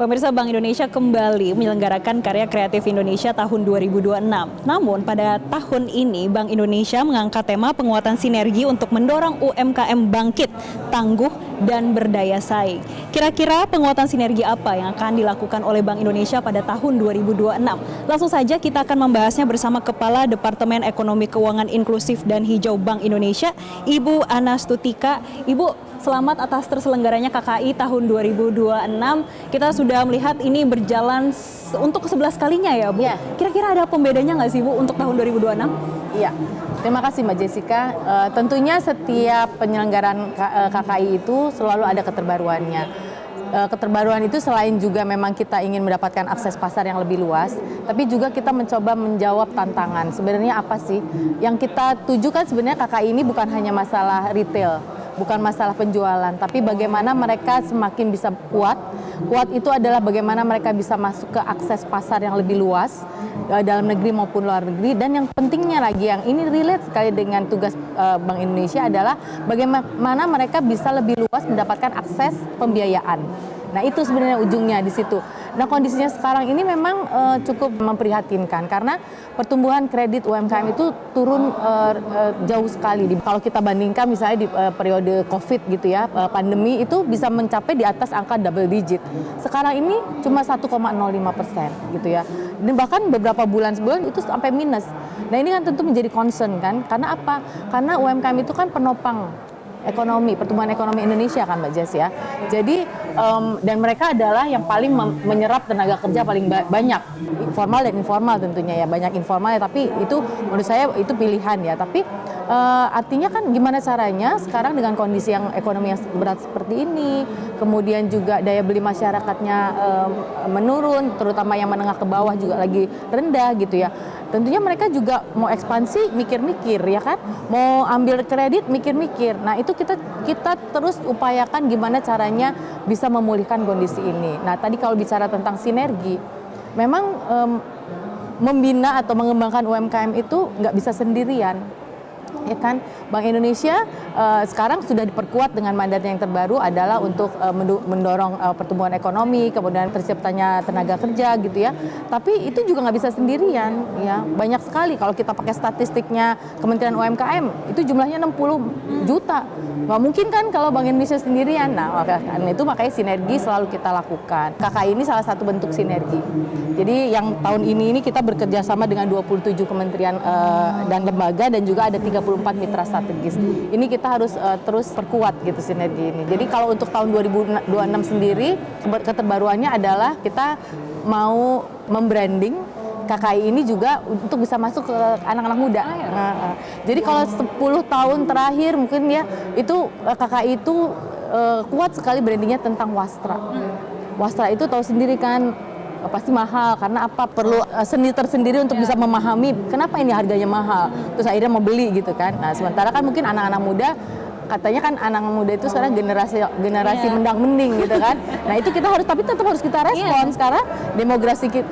Pemirsa, Bank Indonesia kembali menyelenggarakan Karya Kreatif Indonesia tahun 2026. Namun pada tahun ini Bank Indonesia mengangkat tema penguatan sinergi untuk mendorong UMKM bangkit, tangguh, dan berdaya saing. Kira-kira penguatan sinergi apa yang akan dilakukan oleh Bank Indonesia pada tahun 2026? Langsung saja kita akan membahasnya bersama Kepala Departemen Ekonomi Keuangan Inklusif dan Hijau Bank Indonesia, Ibu Anastutika. Ibu, selamat atas terselenggaranya KKI tahun 2026. Kita sudah melihat ini berjalan untuk ke-11 kalinya ya, Bu. Ya. Kira-kira ada pembedanya nggak sih, Bu, untuk tahun 2026? Iya, terima kasih Mbak Jessica. Tentunya setiap penyelenggaraan KKI itu selalu ada keterbaruannya. Keterbaruan itu selain juga memang kita ingin mendapatkan akses pasar yang lebih luas, tapi juga kita mencoba menjawab tantangan. Sebenarnya apa sih yang kita tujukan? Sebenarnya KKI ini bukan hanya masalah retail, bukan masalah penjualan, tapi bagaimana mereka semakin bisa kuat. Kuat itu adalah bagaimana mereka bisa masuk ke akses pasar yang lebih luas, dalam negeri maupun luar negeri. Dan yang pentingnya lagi, yang ini relate sekali dengan tugas Bank Indonesia adalah bagaimana mereka bisa lebih luas mendapatkan akses pembiayaan. Nah, itu sebenarnya ujungnya di situ. Nah, kondisinya sekarang ini memang cukup memprihatinkan karena pertumbuhan kredit UMKM itu turun jauh sekali. Kalau kita bandingkan misalnya di periode COVID gitu ya, pandemi itu bisa mencapai di atas angka double digit. Sekarang ini cuma 1,05% gitu ya. Dan bahkan beberapa bulan sebulan itu sampai minus. Nah, ini kan tentu menjadi concern kan. Karena apa? Karena UMKM itu kan penopang ekonomi, pertumbuhan ekonomi Indonesia kan Mbak Jess ya. Jadi dan mereka adalah yang paling menyerap tenaga kerja paling banyak, formal dan informal tentunya ya. Banyak informal ya, tapi itu menurut saya itu pilihan ya. Tapi artinya kan gimana caranya sekarang dengan kondisi yang ekonomi yang berat seperti ini, kemudian juga daya beli masyarakatnya menurun, terutama yang menengah ke bawah juga lagi rendah gitu ya. Tentunya mereka juga mau ekspansi mikir-mikir ya kan, mau ambil kredit mikir-mikir. Nah, itu kita terus upayakan gimana caranya bisa memulihkan kondisi ini. Nah, tadi kalau bicara tentang sinergi, memang membina atau mengembangkan UMKM itu nggak bisa sendirian. Ya kan, Bank Indonesia sekarang sudah diperkuat dengan mandatnya yang terbaru adalah untuk mendorong pertumbuhan ekonomi, kemudian terciptanya tenaga kerja gitu ya. Tapi itu juga nggak bisa sendirian ya. Banyak sekali kalau kita pakai statistiknya Kementerian UMKM itu jumlahnya 60 juta. Nggak mungkin kan kalau Bank Indonesia sendirian. Nah, itu makanya sinergi selalu kita lakukan. KKI ini salah satu bentuk sinergi. Jadi yang tahun ini kita bekerja sama dengan 27 kementerian dan lembaga dan juga ada 34 mitra strategis. Ini kita harus terus perkuat gitu sinergi ini. Jadi kalau untuk tahun 2026 sendiri keterbaruannya adalah kita mau membranding KKI ini juga untuk bisa masuk ke anak-anak muda. Jadi kalau 10 tahun terakhir mungkin ya itu KKI itu kuat sekali brandingnya tentang wastra. Wastra itu tahu sendiri kan pasti mahal karena apa, perlu seni tersendiri untuk bisa memahami kenapa ini harganya mahal, terus akhirnya mau beli gitu kan. Nah, sementara kan mungkin anak-anak muda katanya kan anak muda itu sekarang generasi mendang mending gitu kan. Nah, itu kita harus, tapi tetap harus kita respon sekarang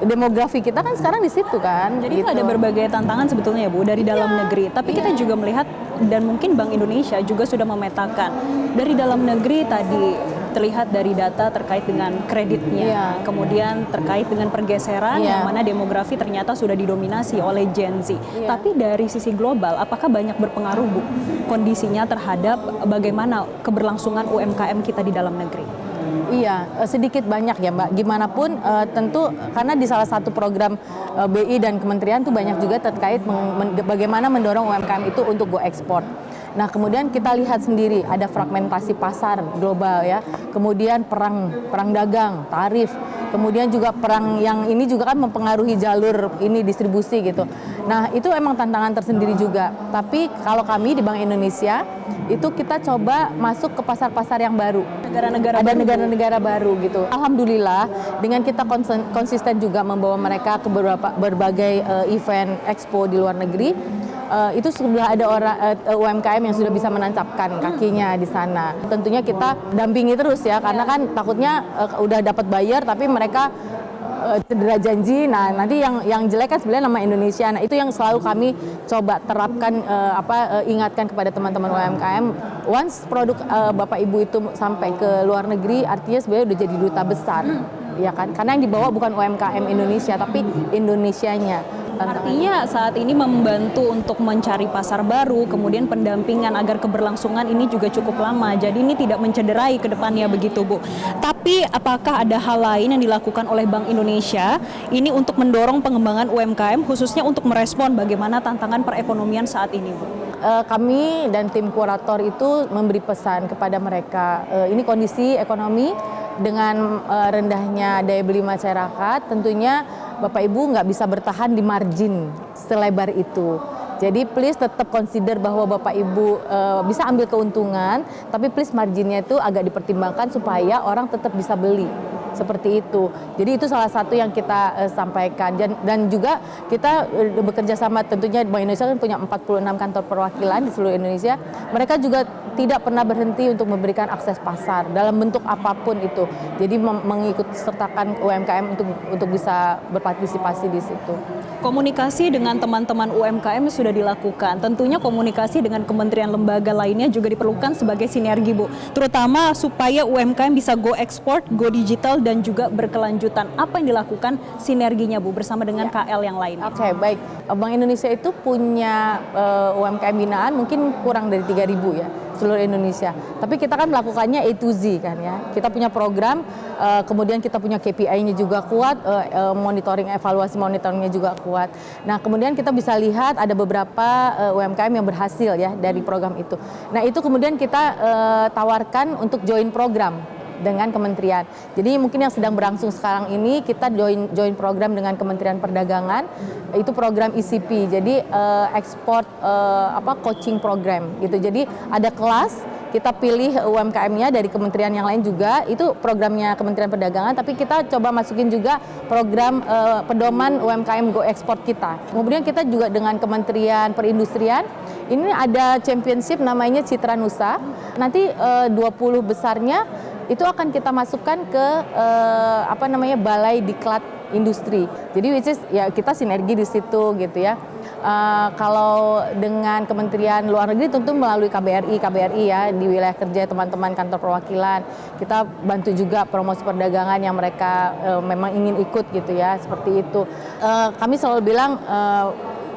demografi kita kan sekarang di situ kan. Jadi gitu. itu ada berbagai tantangan sebetulnya ya Bu dari dalam negeri. Tapi kita juga melihat dan mungkin Bank Indonesia juga sudah memetakan dari dalam negeri tadi terlihat dari data terkait dengan kreditnya, kemudian terkait dengan pergeseran yang mana demografi ternyata sudah didominasi oleh Gen Z. Tapi dari sisi global, apakah banyak berpengaruh Bu kondisinya terhadap bagaimana keberlangsungan UMKM kita di dalam negeri? Iya, sedikit banyak ya Mbak. Gimanapun tentu karena di salah satu program BI dan kementerian tuh banyak juga terkait bagaimana mendorong UMKM itu untuk go ekspor. Nah, kemudian kita lihat sendiri ada fragmentasi pasar global ya. Kemudian perang dagang, tarif. Kemudian juga perang yang ini juga kan mempengaruhi jalur ini distribusi gitu. Nah, itu emang tantangan tersendiri juga. Tapi kalau kami di Bank Indonesia itu kita coba masuk ke pasar-pasar yang baru. Ada negara-negara baru gitu. Alhamdulillah dengan kita konsisten juga membawa mereka ke berbagai event expo di luar negeri. Itu sudah ada orang UMKM yang sudah bisa menancapkan kakinya di sana. Tentunya kita dampingi terus ya, karena kan takutnya udah dapat bayar tapi mereka cedera janji. Nah, nanti yang jelek kan sebenarnya nama Indonesia. Nah, itu yang selalu kami coba terapkan, ingatkan kepada teman-teman UMKM. Once produk Bapak Ibu itu sampai ke luar negeri, artinya sebenarnya udah jadi duta besar. ya kan? Karena yang dibawa bukan UMKM Indonesia, tapi Indonesianya. Artinya saat ini membantu untuk mencari pasar baru, kemudian pendampingan agar keberlangsungan ini juga cukup lama. Jadi ini tidak mencederai ke depannya begitu, Bu. Tapi apakah ada hal lain yang dilakukan oleh Bank Indonesia ini untuk mendorong pengembangan UMKM khususnya untuk merespon bagaimana tantangan perekonomian saat ini, Bu? Kami dan tim kurator itu memberi pesan kepada mereka, ini kondisi ekonomi dengan rendahnya daya beli masyarakat, tentunya Bapak Ibu nggak bisa bertahan di margin selebar itu. Jadi please tetap consider bahwa Bapak Ibu bisa ambil keuntungan, tapi please marginnya itu agak dipertimbangkan supaya orang tetap bisa beli. Seperti itu. Jadi itu salah satu yang kita sampaikan dan juga kita bekerja sama, tentunya Bank Indonesia kan punya 46 kantor perwakilan di seluruh Indonesia. Mereka juga tidak pernah berhenti untuk memberikan akses pasar dalam bentuk apapun itu. Jadi mengikut sertakan UMKM untuk bisa berpartisipasi di situ. Komunikasi dengan teman-teman UMKM sudah dilakukan. Tentunya komunikasi dengan kementerian lembaga lainnya juga diperlukan sebagai sinergi, Bu. Terutama supaya UMKM bisa go ekspor, go digital dan juga berkelanjutan. Apa yang dilakukan sinerginya, Bu, bersama dengan KL yang lain? Oke, baik. Bank Indonesia itu punya UMKM binaan mungkin kurang dari 3.000 ya, seluruh Indonesia. Tapi kita kan melakukannya A to Z kan ya. Kita punya program, kemudian kita punya KPI-nya juga kuat, monitoring, evaluasi monitoringnya juga kuat. Nah, kemudian kita bisa lihat ada beberapa UMKM yang berhasil ya dari program itu. Nah, itu kemudian kita tawarkan untuk join program dengan kementerian. Jadi mungkin yang sedang berlangsung sekarang ini kita join program dengan Kementerian Perdagangan, itu program ECP. Jadi ekspor coaching program gitu. Jadi ada kelas, kita pilih UMKM-nya dari kementerian yang lain juga, itu programnya Kementerian Perdagangan, tapi kita coba masukin juga program pedoman UMKM Go Export kita. Kemudian kita juga dengan Kementerian Perindustrian, ini ada championship namanya Citra Nusa. Nanti 20 besarnya itu akan kita masukkan ke Balai Diklat Industri. Jadi which is ya kita sinergi di situ gitu ya. Kalau dengan Kementerian Luar Negeri tentu melalui KBRI ya di wilayah kerja teman-teman kantor perwakilan. Kita bantu juga promosi perdagangan yang mereka memang ingin ikut gitu ya, seperti itu. Kami selalu bilang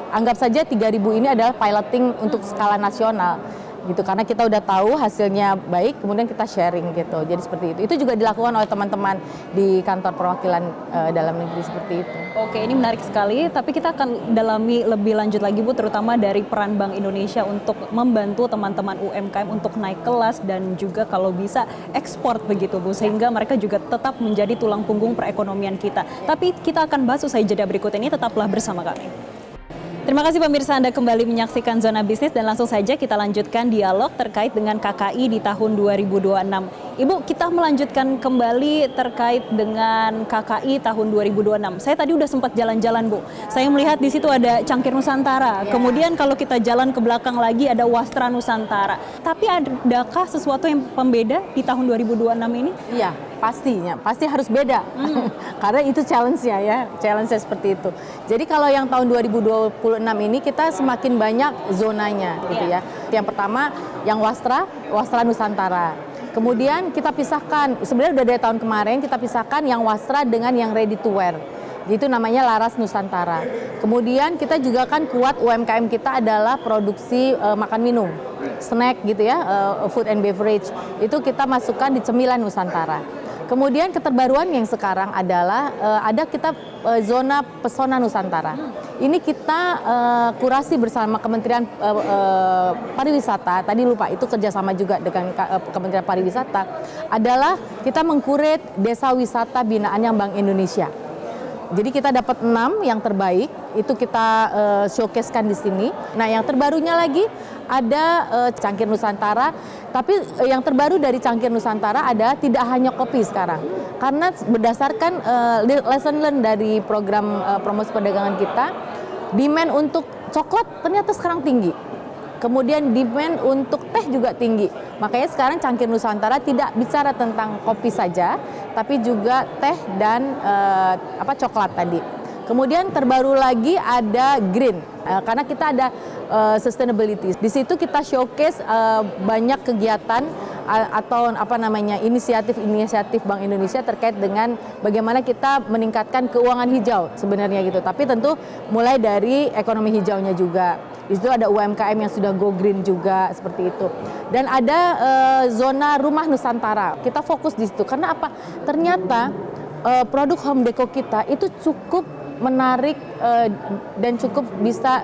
anggap saja 3.000 ini adalah piloting untuk skala nasional. Gitu, karena kita udah tahu hasilnya baik, kemudian kita sharing gitu. Jadi seperti itu. Itu juga dilakukan oleh teman-teman di kantor perwakilan dalam negeri seperti itu. Oke, ini menarik sekali. Tapi kita akan dalami lebih lanjut lagi, Bu, terutama dari peran Bank Indonesia untuk membantu teman-teman UMKM untuk naik kelas dan juga kalau bisa ekspor begitu, Bu, sehingga mereka juga tetap menjadi tulang punggung perekonomian kita. Tapi kita akan bahas usai jeda berikut ini. Tetaplah bersama kami. Terima kasih pemirsa, Anda kembali menyaksikan Zona Bisnis dan langsung saja kita lanjutkan dialog terkait dengan KKI di tahun 2026. Ibu, kita melanjutkan kembali terkait dengan KKI tahun 2026. Saya tadi udah sempat jalan-jalan, Bu. Saya melihat di situ ada Cangkir Nusantara. Kemudian kalau kita jalan ke belakang lagi ada Wastra Nusantara. Tapi adakah sesuatu yang pembeda di tahun 2026 ini? Iya, pastinya. Pasti harus beda. Karena itu challenge-nya ya. Challenge-nya seperti itu. Jadi kalau yang tahun 2026 ini kita semakin banyak zonanya gitu ya. Yang pertama yang Wastra Nusantara. Kemudian kita pisahkan, sebenarnya udah dari tahun kemarin kita pisahkan yang Wastra dengan yang ready to wear. Itu namanya Laras Nusantara. Kemudian kita juga kan kuat UMKM kita adalah produksi makan minum, snack gitu ya, food and beverage. Itu kita masukkan di Cemilan Nusantara. Kemudian keterbaruan yang sekarang adalah ada kita zona Pesona Nusantara. Ini kita kurasi bersama Kementerian Pariwisata. Tadi lupa itu kerjasama juga dengan Kementerian Pariwisata. Adalah kita mengkurate desa wisata binaan yang Bank Indonesia. Jadi kita dapat 6 yang terbaik, itu kita showcase-kan di sini. Nah, yang terbarunya lagi ada Cangkir Nusantara, tapi yang terbaru dari Cangkir Nusantara ada tidak hanya kopi sekarang. Karena berdasarkan lesson learned dari program promosi perdagangan kita, demand untuk coklat ternyata sekarang tinggi. Kemudian demand untuk teh juga tinggi. Makanya sekarang Cangkir Nusantara tidak bicara tentang kopi saja, tapi juga teh dan coklat tadi. Kemudian terbaru lagi ada green, karena kita ada sustainability. Di situ kita showcase banyak kegiatan atau apa namanya inisiatif Bank Indonesia terkait dengan bagaimana kita meningkatkan keuangan hijau sebenarnya gitu. Tapi tentu mulai dari ekonomi hijaunya juga. Di situ ada UMKM yang sudah go green juga seperti itu. Dan ada zona rumah Nusantara. Kita fokus di situ karena apa? Ternyata produk home deco kita itu cukup menarik dan cukup bisa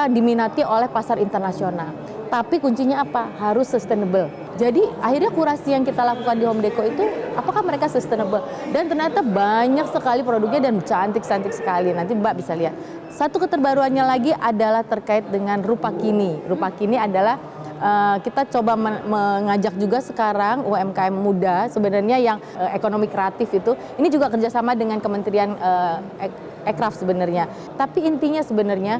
diminati oleh pasar internasional. Tapi kuncinya apa? Harus sustainable. Jadi akhirnya kurasi yang kita lakukan di home deco itu apakah mereka sustainable? Dan ternyata banyak sekali produknya dan cantik-cantik sekali. Nanti Mbak bisa lihat. Satu keterbaruannya lagi adalah terkait dengan rupa kini. Rupa kini adalah kita coba mengajak juga sekarang UMKM muda sebenarnya yang ekonomi kreatif itu. Ini juga kerjasama dengan Kementerian Ekraf sebenarnya. Tapi intinya sebenarnya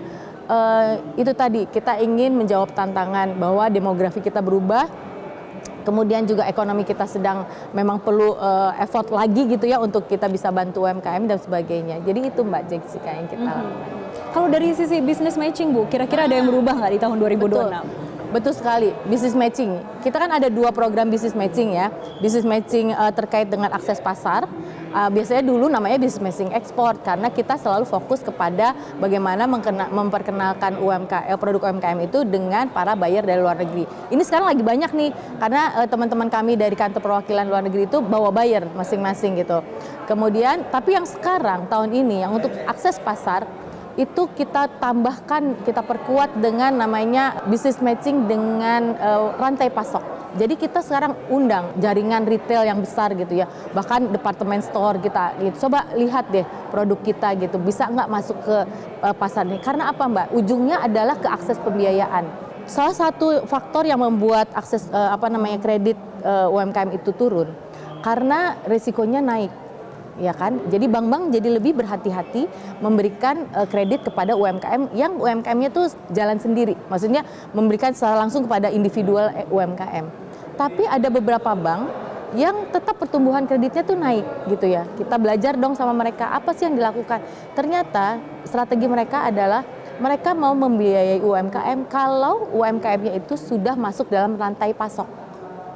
itu tadi kita ingin menjawab tantangan bahwa demografi kita berubah, kemudian juga ekonomi kita sedang memang perlu effort lagi gitu ya untuk kita bisa bantu UMKM dan sebagainya. Jadi itu Mbak Jessica yang kita lakukan. Kalau dari sisi business matching Bu, kira-kira ada yang berubah nggak di tahun 2026? Betul sekali, business matching. Kita kan ada 2 program business matching ya. Business matching terkait dengan akses pasar. Biasanya dulu namanya business matching ekspor karena kita selalu fokus kepada bagaimana memperkenalkan produk UMKM itu dengan para buyer dari luar negeri. Ini sekarang lagi banyak nih karena teman-teman kami dari kantor perwakilan luar negeri itu bawa buyer masing-masing gitu. Kemudian tapi yang sekarang tahun ini yang untuk akses pasar itu kita tambahkan, kita perkuat dengan namanya business matching dengan rantai pasok. Jadi kita sekarang undang jaringan retail yang besar gitu ya, bahkan department store kita gitu. Coba lihat deh produk kita gitu, bisa nggak masuk ke pasar ini? Karena apa Mbak? Ujungnya adalah ke akses pembiayaan. Salah satu faktor yang membuat akses kredit UMKM itu turun karena risikonya naik. Ya kan, jadi bank-bank jadi lebih berhati-hati memberikan kredit kepada UMKM yang UMKM-nya tuh jalan sendiri, maksudnya memberikan secara langsung kepada individual UMKM. Tapi ada beberapa bank yang tetap pertumbuhan kreditnya tuh naik gitu ya. Kita belajar dong sama mereka apa sih yang dilakukan. Ternyata strategi mereka adalah mereka mau membiayai UMKM kalau UMKM-nya itu sudah masuk dalam rantai pasok.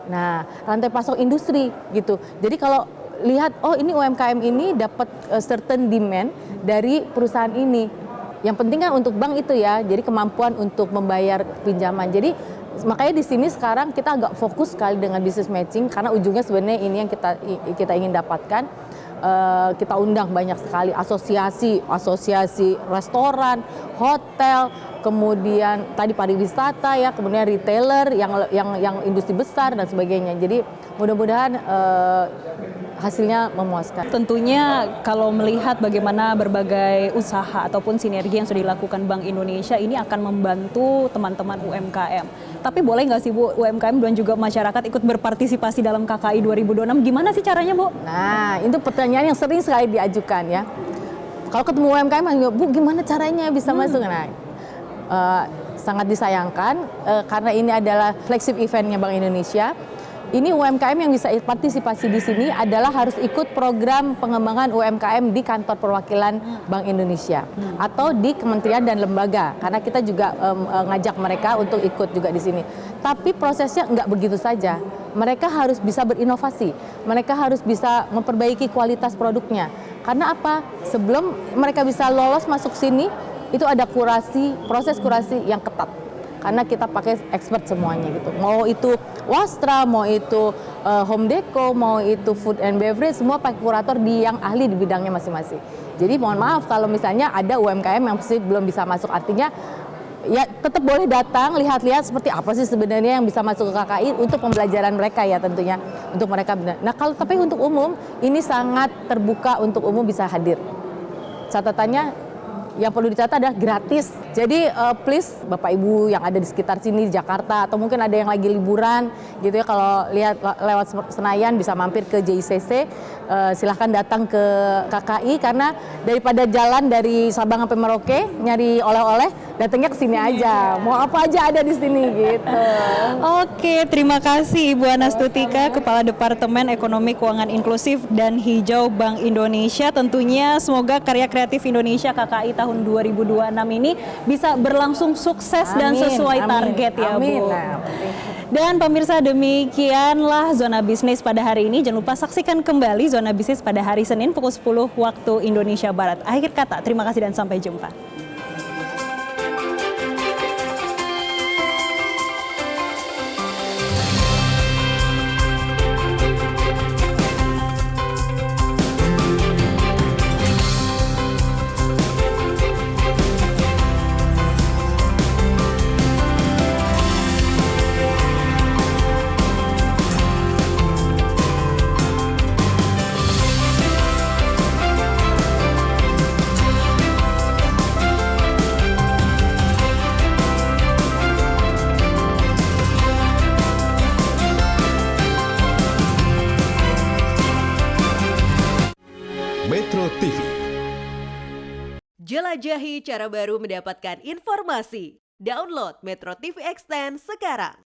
Nah, rantai pasok industri gitu. Jadi kalau lihat, oh ini UMKM ini dapat certain demand dari perusahaan ini. Yang penting kan untuk bank itu ya, jadi kemampuan untuk membayar pinjaman. Jadi makanya di sini sekarang kita agak fokus sekali dengan business matching karena ujungnya sebenarnya ini yang kita ingin dapatkan. Kita undang banyak sekali asosiasi restoran, hotel, kemudian tadi pariwisata ya, kemudian retailer yang industri besar dan sebagainya. Jadi mudah-mudahan hasilnya memuaskan. Tentunya kalau melihat bagaimana berbagai usaha ataupun sinergi yang sudah dilakukan Bank Indonesia ini akan membantu teman-teman UMKM. Tapi boleh nggak sih Bu, UMKM dan juga masyarakat ikut berpartisipasi dalam KKI 2026? Gimana sih caranya Bu? Nah, itu pertanyaan yang sering sekali diajukan ya. Kalau ketemu UMKM, Bu gimana caranya bisa masuk? Nah, sangat disayangkan karena ini adalah flagship eventnya Bank Indonesia. Ini UMKM yang bisa partisipasi di sini adalah harus ikut program pengembangan UMKM di kantor perwakilan Bank Indonesia atau di kementerian dan lembaga karena kita juga ngajak mereka untuk ikut juga di sini. Tapi prosesnya nggak begitu saja. Mereka harus bisa berinovasi, mereka harus bisa memperbaiki kualitas produknya. Karena apa? Sebelum mereka bisa lolos masuk sini, itu ada proses kurasi yang ketat. Karena kita pakai expert semuanya gitu. Mau itu wastra, mau itu home deco, mau itu food and beverage, semua pakai kurator yang ahli di bidangnya masing-masing. Jadi mohon maaf kalau misalnya ada UMKM yang masih belum bisa masuk, artinya ya tetap boleh datang, lihat-lihat seperti apa sih sebenarnya yang bisa masuk ke KKI untuk pembelajaran mereka ya tentunya. Untuk mereka benar. Nah kalau tapi untuk umum, ini sangat terbuka untuk umum bisa hadir. Catatannya yang perlu dicatat adalah gratis. Jadi please Bapak Ibu yang ada di sekitar sini di Jakarta atau mungkin ada yang lagi liburan gitu ya, kalau lihat lewat Senayan bisa mampir ke JICC, silahkan datang ke KKI karena daripada jalan dari Sabang sampai Merauke nyari oleh-oleh, datangnya ke sini aja. Mau apa aja ada di sini gitu. Oke, terima kasih Ibu Anastutika, Kepala Departemen Ekonomi Keuangan Inklusif dan Hijau Bank Indonesia. Tentunya semoga karya kreatif Indonesia KKI tahun 2026 ini bisa berlangsung sukses dan sesuai target ya Bu. Dan pemirsa, demikianlah Zona Bisnis pada hari ini. Jangan lupa saksikan kembali Zona Bisnis pada hari Senin pukul 10 waktu Indonesia Barat. Akhir kata, terima kasih dan sampai jumpa. Metro TV. Jelajahi cara baru mendapatkan informasi. Download Metro TV Extend sekarang.